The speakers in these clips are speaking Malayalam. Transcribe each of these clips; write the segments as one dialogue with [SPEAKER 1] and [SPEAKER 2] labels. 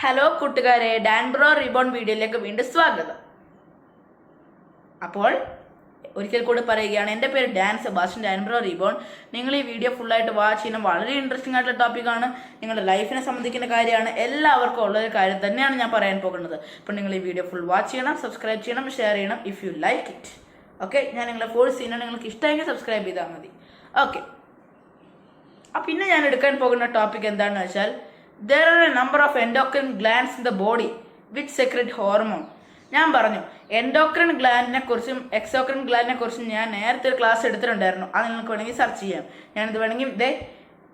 [SPEAKER 1] ഹലോ കൂട്ടുകാരെ, ഡാൻബ്രോ റിബോൺ വീഡിയോയിലേക്ക് വീണ്ടും സ്വാഗതം. അപ്പോൾ ഒരിക്കൽ കൂടി പറയുകയാണ്, എൻ്റെ പേര് സെബാസ്റ്റ്യൻ ഡാൻബ്രോ റിബോൺ. നിങ്ങൾ ഈ വീഡിയോ ഫുള്ളായിട്ട് വാച്ച് ചെയ്യണം. വളരെ ഇൻട്രസ്റ്റിംഗ് ആയിട്ടുള്ള ടോപ്പിക്കാണ്, നിങ്ങളുടെ ലൈഫിനെ സംബന്ധിക്കുന്ന കാര്യമാണ്, എല്ലാവർക്കും ഉള്ളൊരു കാര്യം തന്നെയാണ് ഞാൻ പറയാൻ പോകുന്നത്. അപ്പോൾ നിങ്ങൾ ഈ വീഡിയോ ഫുൾ വാച്ച് ചെയ്യണം, സബ്സ്ക്രൈബ് ചെയ്യണം, ഷെയർ ചെയ്യണം if you like it. Okay, ഞാൻ നിങ്ങളെ ഫോഴ്സ് ചെയ്യണം. നിങ്ങൾക്ക് ഇഷ്ടമെങ്കിൽ സബ്സ്ക്രൈബ് ചെയ്താൽ മതി. ഓക്കെ, പിന്നെ ഞാൻ എടുക്കാൻ പോകുന്ന ടോപ്പിക് എന്താണെന്ന് വെച്ചാൽ, there are a number of endocrine glands in the body which secrete hormone. ഞാൻ പറഞ്ഞു, എൻഡോക്രിൻ ഗ്ലാൻഡിനെ കുറിച്ചും എക്സോക്രിൻ ഗ്ലാൻഡിനെ കുറിച്ചും ഞാൻ നേരത്തെ ഒരു ക്ലാസ് എടുത്തിട്ടുണ്ടായിരുന്നു. അത് നിങ്ങൾക്ക് വേണമെങ്കിൽ സെർച്ച് ചെയ്യാം. ഞാനിത് വേണമെങ്കിൽ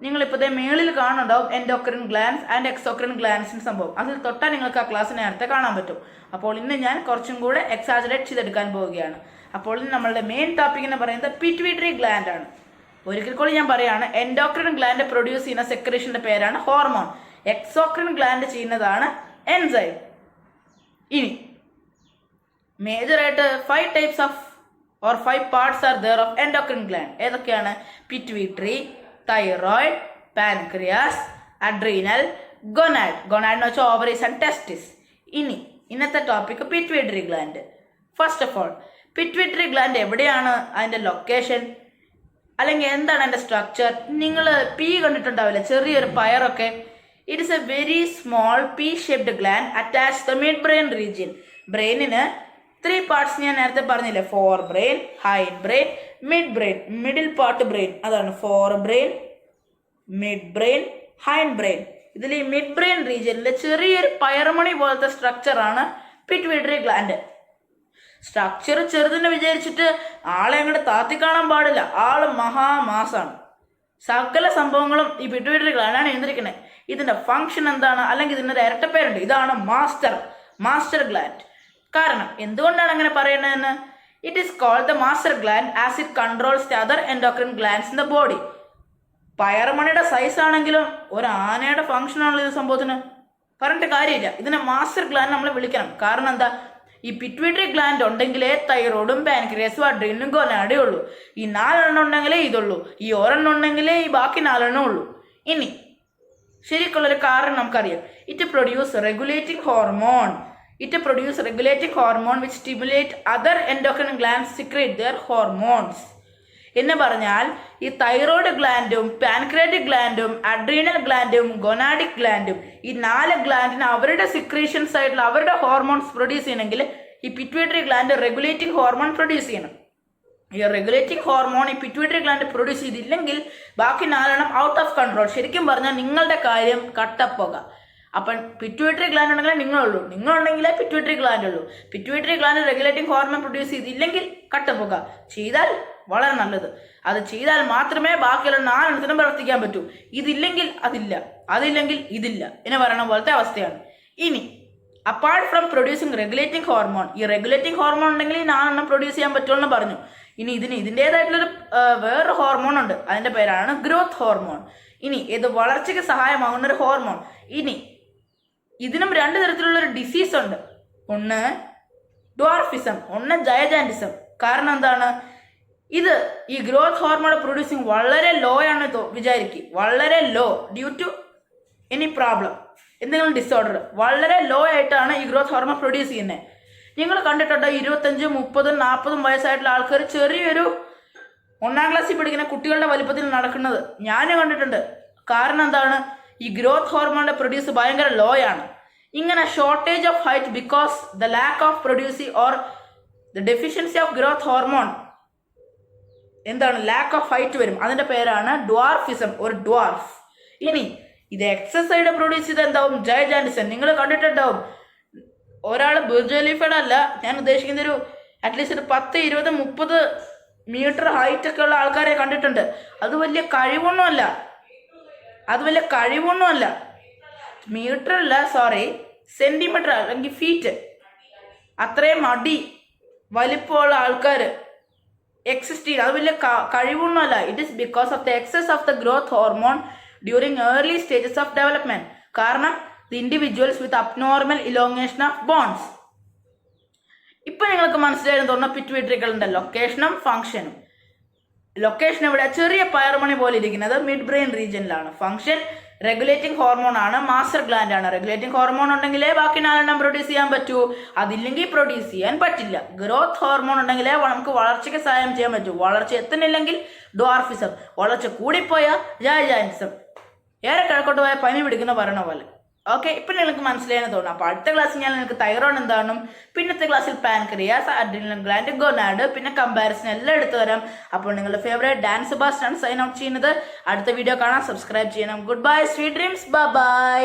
[SPEAKER 1] നിങ്ങളിപ്പോൾ മേളിൽ കാണുന്നുണ്ടാവും എൻഡോക്രിൻ ഗ്ലാൻഡ്സ് ആൻഡ് എക്സോക്രിൻ ഗ്ലാൻഡ്സിൻ്റെ സംഭവം. അതിൽ തൊട്ടാൽ നിങ്ങൾക്ക് ആ ക്ലാസ് നേരത്തെ കാണാൻ പറ്റും. അപ്പോൾ ഇന്ന് ഞാൻ കുറച്ചും കൂടെ എക്സാജറേറ്റ് ചെയ്തെടുക്കാൻ പോവുകയാണ്. അപ്പോൾ ഇന്ന് നമ്മളുടെ മെയിൻ ടോപ്പിക് എന്ന് പറയുന്നത് പിറ്റ്യൂട്ടറി ഗ്ലാൻഡ് ആണ്. ഒരിക്കൽ കൂടി ഞാൻ പറയുകയാണ്, എൻഡോക്രിൻ ഗ്ലാൻഡ് പ്രൊഡ്യൂസ് ചെയ്യുന്ന സെക്രേഷൻ്റെ പേരാണ് ഹോർമോൺ. എക്സോക്രിൻ ഗ്ലാൻഡ് ചെയ്യുന്നതാണ് എൻസൈം. ഇനി മേജറായിട്ട് 5 types of 5 parts are there of endocrine gland. ഏതൊക്കെയാണ്? Pituitary, thyroid, pancreas, adrenal, gonad. Gonad എന്ന് വെച്ചാൽ ഓവറീസ് ആൻഡ് ടെസ്റ്റിസ്. ഇന്നത്തെ topic pituitary gland. First of all, pituitary gland എവിടെയാണ്, അതിൻ്റെ ലൊക്കേഷൻ അല്ലെങ്കിൽ എന്താണ് അതിൻ്റെ സ്ട്രക്ചർ? നിങ്ങൾ പി കണ്ടിട്ടുണ്ടാവില്ല, ചെറിയൊരു പയറൊക്കെ. It is a very small pea-shaped gland attached to the midbrain region. ബ്രെയിനിന് 3 പാർട്സ് ഞാൻ നേരത്തെ പറഞ്ഞില്ലേ, forebrain, hindbrain, midbrain. Middle part brain, അതാണ് forebrain, midbrain, hindbrain. ഇതിൽ ഈ മിഡ് ബ്രെയിൻ റീജിയനിലെ ചെറിയൊരു പയറുമണി പോലത്തെ സ്ട്രക്ചറാണ് പിറ്റ്യൂട്ടറി ഗ്ലാൻഡ്. സ്ട്രക്ചർ ചെറുതിനെ വിചാരിച്ചിട്ട് ആളെ അങ്ങോട്ട് താത്തി കാണാൻ പാടില്ല. ആള് മഹാമാസാണ്. സകല സംഭവങ്ങളും ഈ പിറ്റ്യൂട്ടറി ഗ്ലാൻഡാണ് എഴുതിയിരിക്കുന്നത്. ഇതിന്റെ ഫംഗ്ഷൻ എന്താണ്, അല്ലെങ്കിൽ ഇതിൻ്റെ ഒരു ഇരട്ടപ്പേരുണ്ട്, ഇതാണ് മാസ്റ്റർ ഗ്ലാൻഡ്. കാരണം എന്തുകൊണ്ടാണ് അങ്ങനെ പറയുന്നതെന്ന്, it is called the master gland as it controls the other endocrine glands in the body. പയറുമണിയുടെ സൈസ് ആണെങ്കിലും ഒരു ആനയുടെ ഫംഗ്ഷൻ ആണല്ലോ ഇത് സംഭവത്തിന്. പറഞ്ഞിട്ട് കാര്യമില്ല, ഇതിനെ മാസ്റ്റർ ഗ്ലാൻഡ് നമ്മൾ വിളിക്കണം. കാരണം എന്താ, ഈ പിറ്റ്യൂട്ടറി ഗ്ലാൻഡ് ഉണ്ടെങ്കിലേ തൈറോയിഡും പാൻക്രിയാസും അഡ്രീനലും ഗൊനാഡേ ഉള്ളൂ. ഈ 4 എണ്ണം ഉണ്ടെങ്കിലേ ഇതുള്ളൂ. ഈ ഒരെണ്ണം ഉണ്ടെങ്കിലേ ഈ ബാക്കി 4 എണ്ണം ഉള്ളൂ. ഇനി ശരിക്കുള്ളൊരു കാരണം നമുക്കറിയാം. It produce regulating hormone which stimulate other endocrine glands secrete their hormones. എന്ന് പറഞ്ഞാൽ ഈ തൈറോയ്ഡ് ഗ്ലാൻഡും പാൻക്രിയാറ്റിക് ഗ്ലാൻഡും അഡ്രീനൽ ഗ്ലാൻഡും ഗൊനാഡിക് ഗ്ലാൻഡും ഈ 4 ഗ്ലാൻഡിന് അവരുടെ സിക്രീഷൻസ് ആയിട്ടുള്ള അവരുടെ ഹോർമോൺസ് പ്രൊഡ്യൂസ് ചെയ്യണമെങ്കിൽ ഈ pituitary gland regulating hormone produce ചെയ്യണം. ഈ റെഗുലേറ്റിംഗ് ഹോർമോൺ ഈ പിറ്റ്യൂട്ടറി ഗ്ലാൻഡ് പ്രൊഡ്യൂസ് ചെയ്തില്ലെങ്കിൽ ബാക്കി 4 എണ്ണം ഔട്ട് ഓഫ് കൺട്രോൾ. ശരിക്കും പറഞ്ഞാൽ നിങ്ങളുടെ കാര്യം കട്ടപ്പോക. അപ്പം പിറ്റ്യൂട്ടറി ഗ്ലാൻഡ് ഉണ്ടെങ്കിലേ നിങ്ങളുണ്ടെങ്കിലേ പിറ്റ്യൂട്ടറി ഗ്ലാൻഡ് ഉള്ളൂ. Pituitary gland regulating hormone produce ചെയ്തില്ലെങ്കിൽ കട്ടപ്പോക. ചെയ്താൽ വളരെ നല്ലത്. അത് ചെയ്താൽ മാത്രമേ ബാക്കിയുള്ള 4 എണ്ണത്തിനും പ്രവർത്തിക്കാൻ പറ്റൂ. ഇതില്ലെങ്കിൽ അതില്ലെങ്കിൽ ഇതില്ല എന്ന് പറയുന്ന പോലത്തെ അവസ്ഥയാണ്. ഇനി apart from producing regulating hormone, ഈ റെഗുലേറ്റിംഗ് ഹോർമോൺ ഉണ്ടെങ്കിൽ ഈ 4 എണ്ണം പ്രൊഡ്യൂസ് ചെയ്യാൻ പറ്റുമെന്ന് പറഞ്ഞു. ഇനി ഇതിൻ്റെതായിട്ടുള്ളൊരു വേറൊരു ഹോർമോൺ ഉണ്ട്, അതിൻ്റെ പേരാണ് ഗ്രോത്ത് ഹോർമോൺ. ഇനി ഇത് വളർച്ചയ്ക്ക് സഹായമാകുന്ന ഒരു ഹോർമോൺ. ഇനി ഇതിനും 2 തരത്തിലുള്ളൊരു ഡിസീസ് ഉണ്ട്. ഒന്ന് ഡ്വാർഫിസം, ഒന്ന് ജയജാൻറ്റിസം. കാരണം എന്താണ്, ഇത് ഈ ഗ്രോത്ത് ഹോർമോൺ പ്രൊഡ്യൂസിങ് വളരെ ലോ ആണ് വിചാരിക്കുക. വളരെ low due to any problem, എന്തെങ്കിലും ഡിസോർഡർ, വളരെ ലോ ആയിട്ടാണ് ഈ ഗ്രോത്ത് ഹോർമോൺ പ്രൊഡ്യൂസ് ചെയ്യുന്നത്. നിങ്ങൾ കണ്ടിട്ടുണ്ടോ 25, 30, 40 വയസ്സായിട്ടുള്ള ആൾക്കാർ ചെറിയൊരു 1ാം ക്ലാസ്സിൽ പഠിക്കുന്ന കുട്ടികളുടെ വലിപ്പത്തിൽ നടക്കുന്നത് ഞാനും കണ്ടിട്ടുണ്ട്. കാരണം എന്താണ്, ഈ ഗ്രോത്ത് ഹോർമോണിന്റെ പ്രൊഡ്യൂസ് ഭയങ്കര ലോ ആണ്. ഇങ്ങനെ shortage of height because the lack of producing or the deficiency of growth hormone എന്താണ്, ലാക്ക് ഓഫ് ഹൈറ്റ് വരും. അതിന്റെ പേരാണ് ഡ്വാർഫിസം, ഒരു ഡ്വാർഫ്. ഇനി ഇത് എക്സസൈഡ് പ്രൊഡ്യൂസ് ചെയ്ത് എന്താവും, ജയജാൻറ്റിസം. നിങ്ങൾ കണ്ടിട്ടുണ്ടാവും, ഒരാൾ ബുർജ് ഖലീഫയുടെ അല്ല ഞാൻ ഉദ്ദേശിക്കുന്ന, ഒരു അറ്റ്ലീസ്റ്റ് ഒരു 10, 20, 30 മീറ്റർ ഹൈറ്റ് ഒക്കെ ഉള്ള ആൾക്കാരെ കണ്ടിട്ടുണ്ട്. അത് വലിയ കഴിവൊന്നുമല്ല. മീറ്റർ അല്ല, സോറി, സെന്റിമീറ്റർ അല്ലെങ്കിൽ ഫീറ്റ്, അത്രയും അടി വലിപ്പമുള്ള ആൾക്കാർ എക്സിസ്റ്റ് ചെയ്യും. അത് വലിയ കഴിവൊന്നുമല്ല. It is because of the excess of the growth hormone during early stages of development. കാരണം the individuals with abnormal elongation of bones. ഇപ്പൊ നിങ്ങൾക്ക് മനസ്സിലായെന്ന് തോന്നുന്ന പിറ്റ്യൂട്ടറികളുടെ ലൊക്കേഷനും ഫംഗ്ഷനും. ലൊക്കേഷൻ എവിടെ, ചെറിയ പയറുമണി പോലെ ഇരിക്കുന്നത് മിഡ് ബ്രെയിൻ റീജിയനിലാണ്. ഫംഗ്ഷൻ റെഗുലേറ്റിംഗ് ഹോർമോൺ ആണ്, മാസ്റ്റർ ഗ്ലാൻഡ് ആണ്. റെഗുലേറ്റിംഗ് ഹോർമോൺ ഉണ്ടെങ്കിലേ ബാക്കി 4 പ്രൊഡ്യൂസ് ചെയ്യാൻ പറ്റൂ, അതില്ലെങ്കിൽ പ്രൊഡ്യൂസ് ചെയ്യാൻ പറ്റില്ല. ഗ്രോത്ത് ഹോർമോൺ ഉണ്ടെങ്കിലേ നമുക്ക് വളർച്ചയ്ക്ക് സഹായം ചെയ്യാൻ പറ്റൂ. വളർച്ച എത്തുന്നില്ലെങ്കിൽ ഡ്വാർഫിസം, വളർച്ച കൂടിപ്പോയാൽ ജയജാനിസം, ഏറെ കിഴക്കോട്ട് പോയാൽ പനി പിടിക്കുന്ന പറയണ പോലെ. ഓക്കെ, ഇപ്പം നിങ്ങൾക്ക് മനസ്സിലായെന്ന് തോന്നുന്നു. അപ്പോൾ അടുത്ത ക്ലാസ്സിൽ ഞാൻ നിങ്ങൾക്ക് തൈറോയ്ഡ് എന്താണെന്നും പിന്നത്തെ ക്ലാസ്സിൽ പാൻക്രിയാസ്, അഡ്രീനൽ ഗ്ലാൻഡ്, ഗോനാഡ്, പിന്നെ കമ്പാരിസൺ എല്ലാം എടുത്തു വരാം. അപ്പോൾ നിങ്ങളുടെ ഫേവറേറ്റ് ഡാൻസ് ബാസ്റ്റാണ് സൈൻ ഔട്ട് ചെയ്യുന്നത്. അടുത്ത വീഡിയോ കാണാൻ സബ്സ്ക്രൈബ് ചെയ്യണം. Good bye, sweet dreams, bye bye.